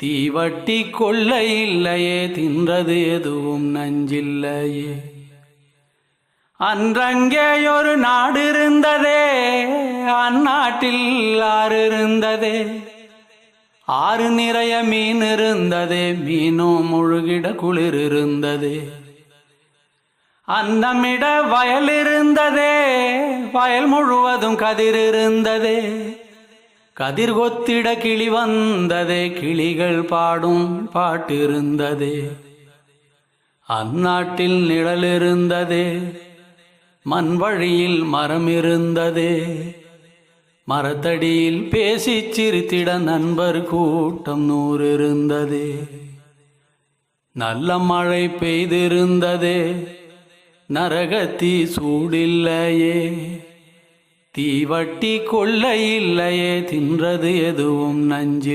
தீவட்டி கொள்ள இல்லையே, தின்றது எதுவும் நஞ்சில்லையே. அன்றங்கேயொரு நாடு இருந்ததே, அந்நாட்டில் ஆறு இருந்ததே. ஆறு நிறைய மீன் இருந்ததே, மீனும் முழுகிட குளிர் இருந்ததே. அன்னமிட வயல் இருந்ததே, வயல் முழுவதும் கதிர் இருந்ததே. கதிர் கொத்திட கிளி வந்ததே, கிளிகள் பாடும் பாட்டிருந்ததே. அந்நாட்டில் நிழல் இருந்ததே, மண் வழியில் மரம் இருந்ததே. மரத்தடியில் பேசி சிரித்திட நண்பர் கூட்டம் 100 இருந்ததே. நல்ல மழை பெய்திருந்ததே, நரகத்தீ சூடில்லையே. தீவட்டி கொள்ள இல்லையே, தின்றது எதுவும் நஞ்சில்.